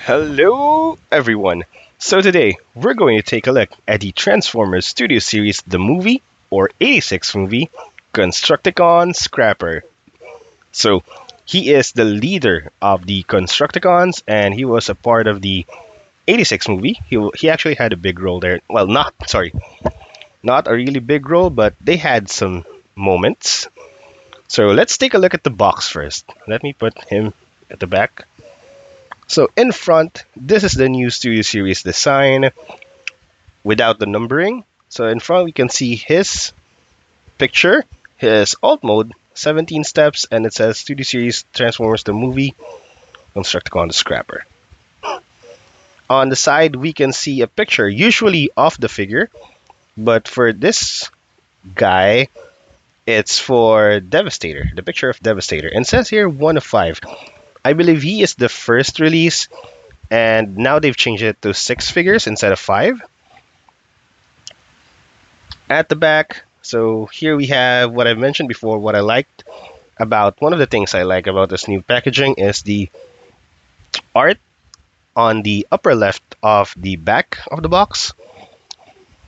Hello, everyone. So today we're going to take a look at the Transformers Studio Series, the movie or 86 movie, Constructicon Scrapper. So he is the leader of the Constructicons, and he was a part of the 86 movie. He actually had a big role there. Well, not a really big role, but they had some moments. So let's take a look at the box first. Let me put him at the back. So in front, this is the new Studio Series design without the numbering. So in front, we can see his picture, his alt mode, 17 steps, and it says Studio Series Transformers the movie, Constructicon the Scrapper. On the side, we can see a picture, usually of the figure, but for this guy, it's for Devastator, the picture of Devastator. And it says here 1 of 5. I believe he is the first release, and now they've changed it to 6 figures instead of 5. At the back, so here we have what I mentioned before. What I liked about one of the things I like about this new packaging is the art on the upper left of the back of the box.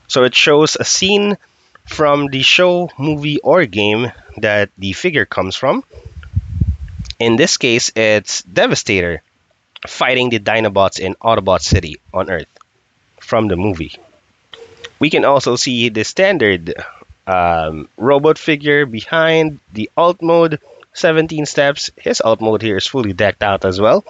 So it shows a scene from the show, movie, or game that the figure comes from. In this case, it's Devastator fighting the Dinobots in Autobot City on Earth from the movie. We can also see the standard robot figure behind the alt mode, 17 steps. His alt mode here is fully decked out as well.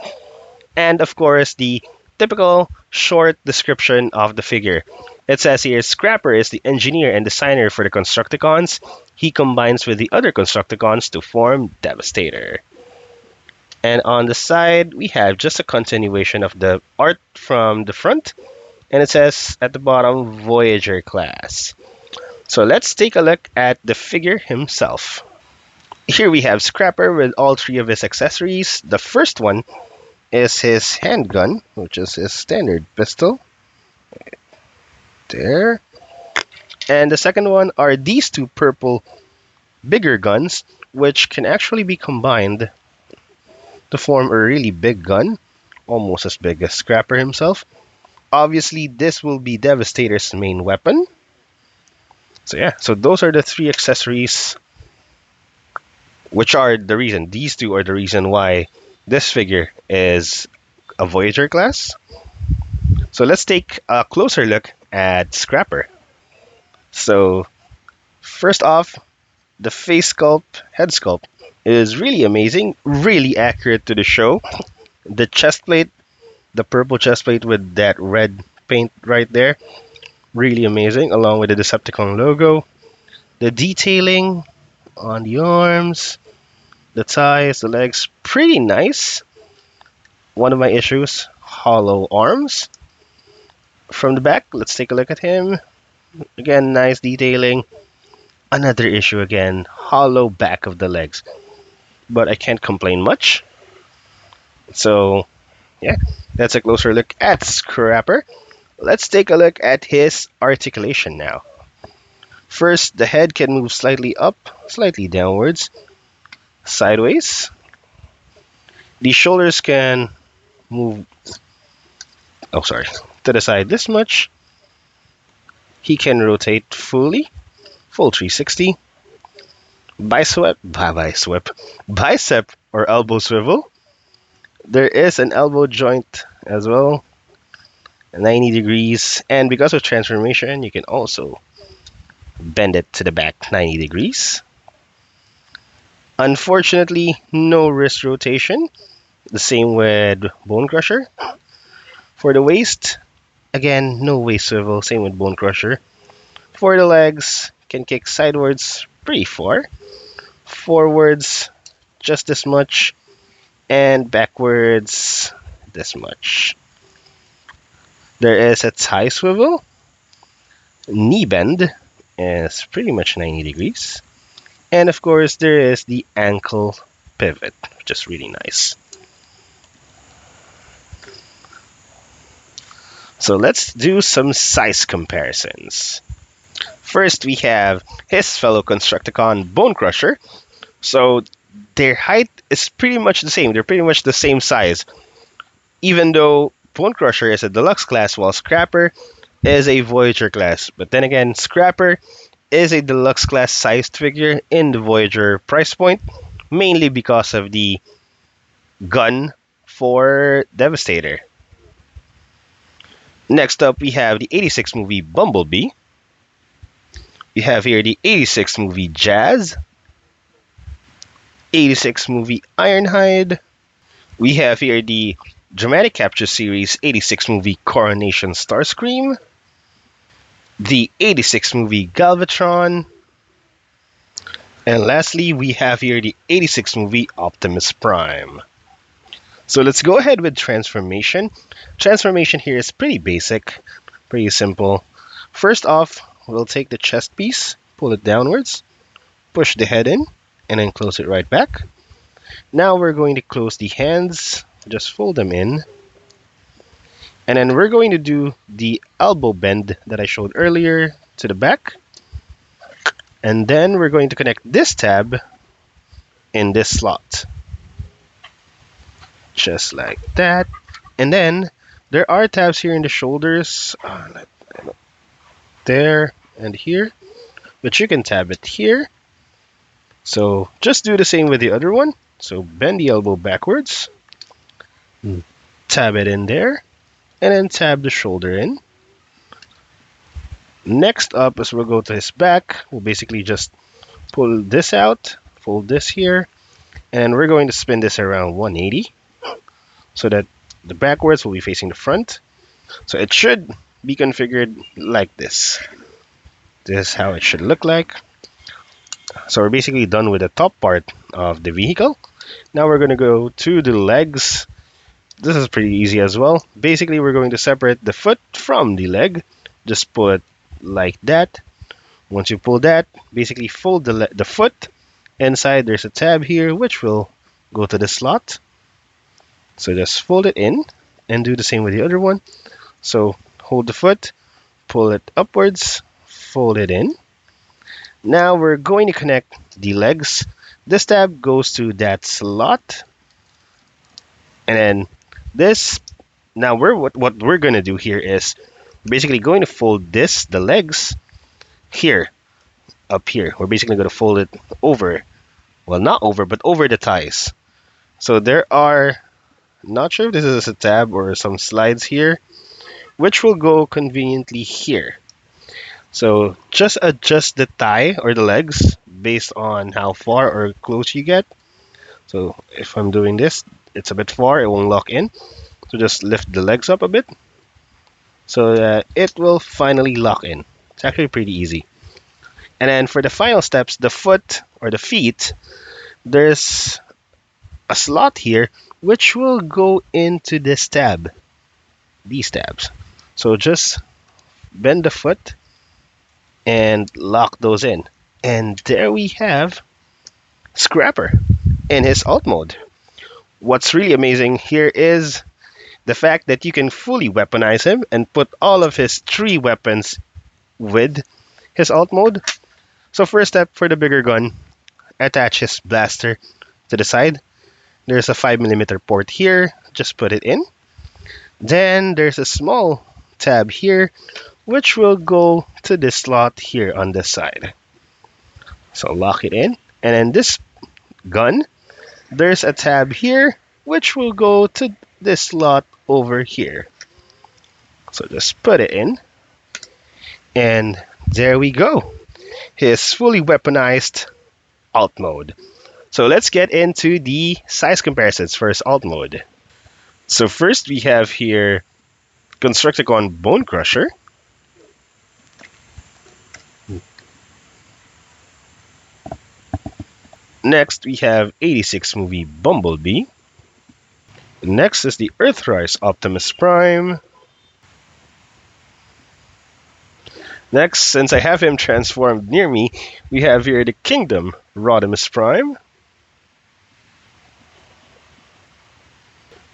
And of course, the typical short description of the figure. It says here, Scrapper is the engineer and designer for the Constructicons. He combines with the other Constructicons to form Devastator. And on the side, we have just a continuation of the art from the front. And it says at the bottom, Voyager class. So let's take a look at the figure himself. Here we have Scrapper with all 3 of his accessories. The first one is his handgun, which is his standard pistol. There. And the second one are these 2 purple bigger guns, which can actually be combined to form a really big gun, almost as big as Scrapper himself. Obviously, this will be Devastator's main weapon. So those are the 3 accessories, which are the reason, these 2 are the reason why this figure is a Voyager class. So let's take a closer look at Scrapper. So first off, the face sculpt, head sculpt, is really amazing, really accurate to the show. The chest plate, the purple chest plate with that red paint right there, really amazing, along with the Decepticon logo. The detailing on the arms, the thighs, the legs, pretty nice. One of my issues, hollow arms. From the back, let's take a look at him. Again, nice detailing. Another issue again, hollow back of the legs. But I can't complain much. So, yeah, that's a closer look at Scrapper. Let's take a look at his articulation now. First, the head can move slightly up, slightly downwards, sideways. The shoulders can move, to the side this much. He can rotate fully, full 360. Bicep or elbow swivel. There is an elbow joint as well, 90 degrees, and because of transformation, you can also bend it to the back 90 degrees. Unfortunately, no wrist rotation. The same with Bone Crusher. For the waist, again, no waist swivel, same with Bone Crusher. For the legs, can kick sidewards pretty far. Forwards, just this much. And backwards, this much. There is a thigh swivel. Knee bend is pretty much 90 degrees. And of course, there is the ankle pivot, which is really nice. So let's do some size comparisons. First, we have his fellow Constructicon, Bone Crusher. So their height is pretty much the same. They're pretty much the same size. Even though Bone Crusher is a deluxe class, while Scrapper is a Voyager class. But then again, Scrapper is a deluxe class sized figure in the Voyager price point, mainly because of the gun for Devastator. Next up, we have the 86 movie Bumblebee. We have here the 86 movie Jazz, 86 movie Ironhide. We have here the Dramatic Capture Series 86 movie Coronation Starscream, the 86 movie Galvatron, and lastly, we have here the 86 movie Optimus Prime. So let's go ahead with transformation. Transformation here is pretty basic, pretty simple. First off, we'll take the chest piece, pull it downwards, push the head in, and then close it right back. Now we're going to close the hands, just fold them in. And then we're going to do the elbow bend that I showed earlier to the back. And then we're going to connect this tab in this slot. Just like that. And then there are tabs here in the shoulders. There and here. But you can tab it here. So just do the same with the other one. So bend the elbow backwards. Tab it in there. And then tab the shoulder in. Next up, as we'll go to his back, we'll basically just pull this out, fold this here, and we're going to spin this around 180 so that the backwards will be facing the front. So it should be configured like this. This is how it should look like. So we're basically done with the top part of the vehicle. Now we're going to go to the legs. This is pretty easy as well. Basically, we're going to separate the foot from the leg. Just pull it like that. Once you pull that, basically fold the foot. Inside, there's a tab here, which will go to the slot. So just fold it in and do the same with the other one. So hold the foot, pull it upwards, fold it in. Now we're going to connect the legs. This tab goes to that slot. And then this, now what we're going to do here is basically going to fold this, the legs, here, up here. We're basically going to fold it over. Well, not over, but over the thighs. So there are, not sure if this is a tab or some slides here, which will go conveniently here. So just adjust the thigh or the legs based on how far or close you get. So if I'm doing this, it's a bit far, it won't lock in. So just lift the legs up a bit so that it will finally lock in. It's actually pretty easy. And then for the final steps, the foot or the feet, there's a slot here which will go into this tab, these tabs. So just bend the foot and lock those in. And there we have Scrapper in his alt mode. What's really amazing here is the fact that you can fully weaponize him and put all of his 3 weapons with his alt mode. So first step, for the bigger gun, attach his blaster to the side. There's a 5mm port here, just put it in. Then there's a small tab here which will go to this slot here on this side. So lock it in. And then this gun, there's a tab here which will go to this slot over here. So just put it in. And there we go. His fully weaponized alt mode. So let's get into the size comparisons for his alt mode. So first we have here Constructicon Bone Crusher. Next we have 86 movie Bumblebee. Next is the Earthrise Optimus Prime. Next, since I have him transformed near me, we have here the Kingdom Rodimus Prime.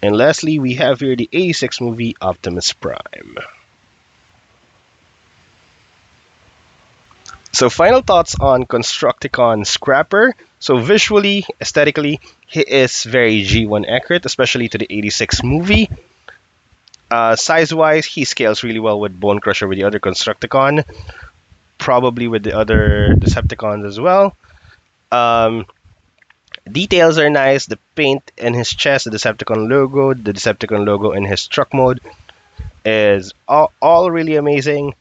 And lastly, we have here the 86 movie Optimus Prime. So final thoughts on Constructicon Scrapper. So visually, aesthetically, he is very G1 accurate, especially to the 86 movie. Size-wise, he scales really well with Bone Crusher with the other Constructicon, probably with the other Decepticons as well. Um, Details are nice. The paint in his chest, the Decepticon logo in his truck mode is all really amazing.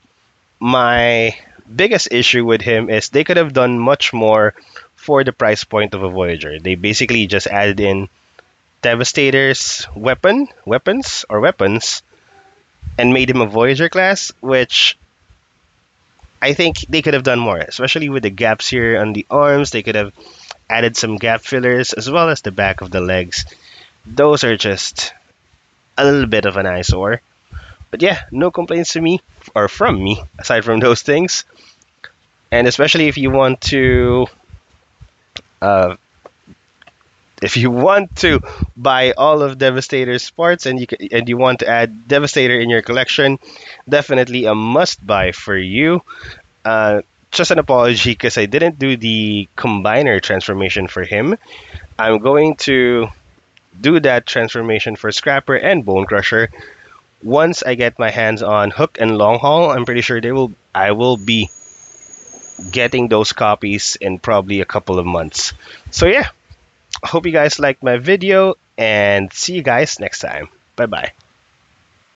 My biggest issue with him is they could have done much more for the price point of a Voyager. They basically just added in Devastator's weapons, and made him a Voyager class, which I think they could have done more, especially with the gaps here on the arms. They could have added some gap fillers as well as the back of the legs. Those are just a little bit of an eyesore. But yeah, no complaints to me or from me aside from those things. And especially uh, if you want to buy all of Devastator's parts and you want to add Devastator in your collection, definitely a must buy for you. Uh, just an apology because I didn't do the combiner transformation for him. I'm going to do that transformation for Scrapper and Bone Crusher once I get my hands on Hook and Long Haul. I'm pretty sure I will be getting those copies in probably a couple of months. So yeah, hope you guys liked my video and see you guys next time. Bye bye.